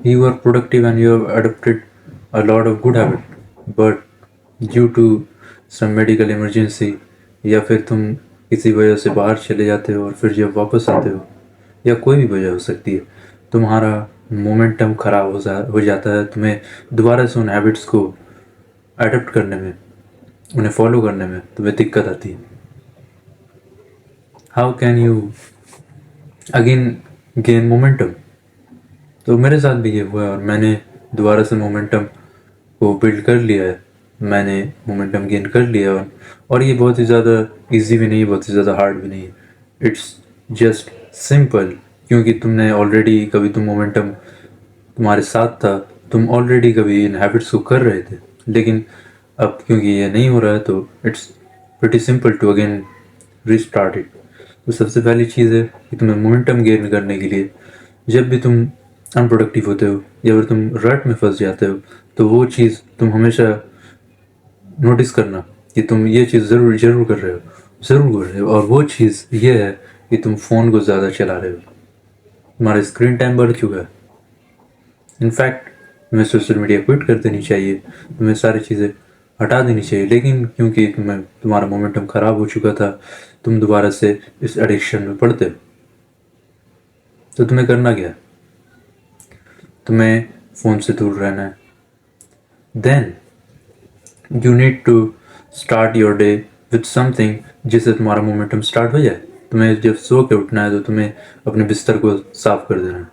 you are productive and you have adopted a lot of good habit, but due to some medical emergency या फिर तुम किसी वजह से बाहर चले जाते हो और फिर जब वापस आते हो या कोई भी वजह हो सकती है, तुम्हारा मोमेंटम ख़राब हो जाता है। तुम्हें दोबारा से उन हैबिट्स को अडॉप्ट करने में, उन्हें फॉलो करने में तुम्हें दिक्कत आती है। How can you again gain momentum? तो मेरे साथ भी ये हुआ है और मैंने दोबारा से मोमेंटम को बिल्ड कर लिया है। मैंने मोमेंटम गेन कर लिया है और ये बहुत ही ज़्यादा इजी भी नहीं है, बहुत ही ज़्यादा हार्ड भी नहीं है। इट्स जस्ट सिंपल, क्योंकि तुमने ऑलरेडी कभी तुम मोमेंटम तुम्हारे साथ था, तुम ऑलरेडी कभी इन हैबिट्स को कर रहे थे, लेकिन अब क्योंकि ये नहीं हो रहा है तो it's pretty simple to again restart it. तो सबसे पहली चीज़ है कि तुम्हें मोमेंटम गेन करने के लिए जब भी तुम अनप्रोडक्टिव होते हो या फिर तुम रट में फंस जाते हो, तो वो चीज़ तुम हमेशा नोटिस करना कि तुम ये चीज़ ज़रूर कर रहे हो। और वो चीज़ ये है कि तुम फ़ोन को ज़्यादा चला रहे हो, तुम्हारा स्क्रीन टाइम बढ़ चुका है। इनफैक्ट तुम्हें सोशल मीडिया क्विट कर देनी चाहिए, तुम्हें सारी चीज़ें हटा देनी चाहिए, लेकिन क्योंकि तुम्हारा मोमेंटम ख़राब हो चुका था, तुम दोबारा से इस एडिक्शन में पड़ते हो। तो तुम्हें करना क्या है? तुम्हें फ़ोन से दूर रहना है। Then you need to start your day with something जिससे तुम्हारा मोमेंटम स्टार्ट हो जाए। तुम्हें जब सो के उठना है तो तुम्हें अपने बिस्तर को साफ़ कर देना है,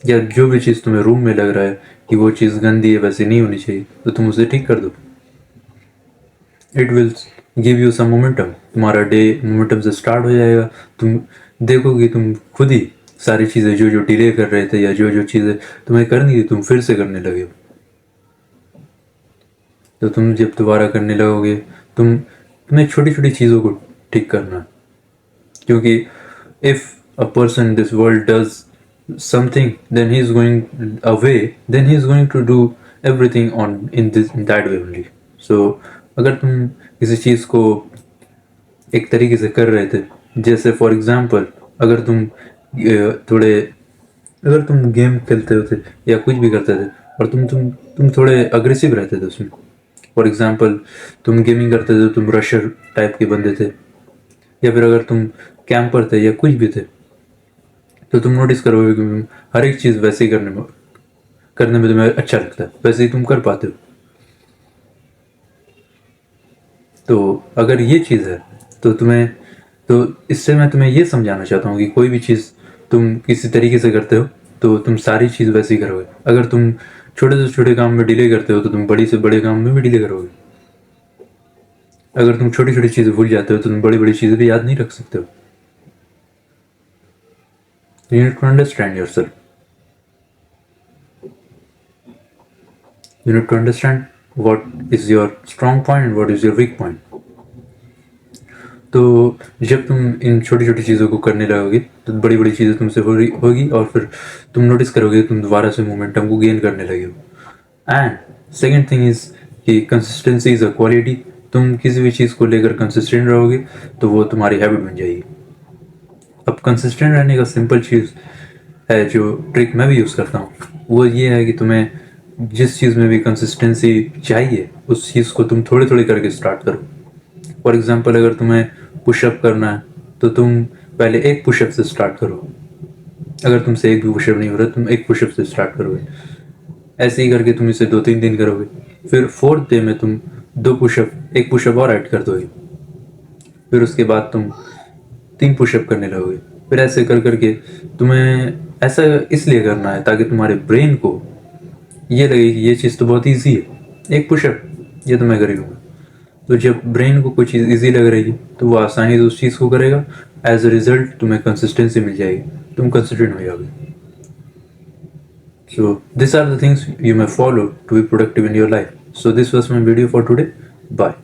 या जो भी चीज़ तुम्हें रूम में लग रहा है कि वो चीज़ गंदी है, वैसी नहीं होनी चाहिए, तो तुम उसे ठीक कर दो। It will give you some momentum. तुम्हारा डे मोमेंटम से स्टार्ट हो जाएगा। तुम देखोगे तुम खुद ही सारी चीज़ें जो डिले कर रहे थे या जो चीज़ें तुम्हें करनी थी तुम फिर से करने लगे हो। तो तुम जब दोबारा करने लगोगे, तुम्हें छोटी छोटी चीज़ों को ठीक करना है, क्योंकि if a person in this world does something, then he is going to do everything in that way only. So अगर तुम किसी चीज़ को एक तरीके से कर रहे थे, जैसे फॉर एग्जांपल अगर तुम गेम खेलते होते या कुछ भी करते थे और तुम थोड़े अग्रेसिव रहते थे उसमें, फॉर एग्जांपल तुम गेमिंग करते थे, तुम रशर टाइप के बंदे थे, या फिर अगर तुम कैंपर थे या कुछ भी थे, तो तुम नोटिस करोगे कि हर एक चीज़ वैसे ही करने में तुम्हें अच्छा लगता है, वैसे ही तुम कर पाते हो। तो अगर ये चीज़ है तो इससे मैं तुम्हें ये समझाना चाहता हूँ कि कोई भी चीज़ तुम किसी तरीके से करते हो तो तुम सारी चीज़ वैसे ही करोगे। अगर तुम छोटे से छोटे काम में डिले करते हो तो तुम बड़ी से बड़े काम में भी डिले करोगे। अगर तुम छोटी छोटी चीज़ें भूल जाते हो तो तुम बड़ी बड़ी चीज़ें भी याद नहीं रख सकते हो। You need to understand yourself. You need to understand what is your strong point and what is your weak point. तो जब तुम इन छोटी छोटी चीज़ों को करने लगोगे तो बड़ी बड़ी चीज़ें तुमसे होगी और फिर तुम नोटिस करोगे तुम दोबारा से मोमेंटम को गेन करने लगे हो। एंड सेकेंड थिंग इज़ कि कंसिस्टेंसी इज़ अ क्वालिटी। तुम किसी भी चीज़ को लेकर कंसिस्टेंट रहोगे तो वो तुम्हारी हैबिट बन जाएगी। अब कंसिस्टेंट रहने का सिंपल चीज़ है, जो ट्रिक मैं भी यूज़ करता हूँ, वो ये है कि तुम्हें जिस चीज़ में भी कंसिस्टेंसी चाहिए उस चीज़ को तुम थोड़े थोड़े करके स्टार्ट करो। फॉर एग्जांपल अगर तुम्हें पुशअप करना है तो तुम पहले एक पुशअप से स्टार्ट करो। अगर तुमसे एक भी पुशअप नहीं हो रहा तुम एक पुशअप से स्टार्ट करोगे। ऐसे ही करके तुम इसे 2-3 दिन करोगे, फिर 4th डे में तुम एक पुशअप और ऐड कर दोगे, फिर उसके बाद तुम 3 पुशअप करने लगोगे। फिर ऐसे करके तुम्हें ऐसा इसलिए करना है ताकि तुम्हारे ब्रेन को ये लगे कि ये चीज़ तो बहुत ईजी है, एक पुशअप ये तो मैं कर ही लूँगा। तो जब ब्रेन को कोई चीज़ ईजी लग रही है तो वो आसानी से उस चीज़ को करेगा। एज अ रिजल्ट तुम्हें कंसिस्टेंसी मिल जाएगी, तुम कंसिस्टेंट हो जाओगे। So this are the things you may follow to be productive in your life. So this was my video for today. Bye.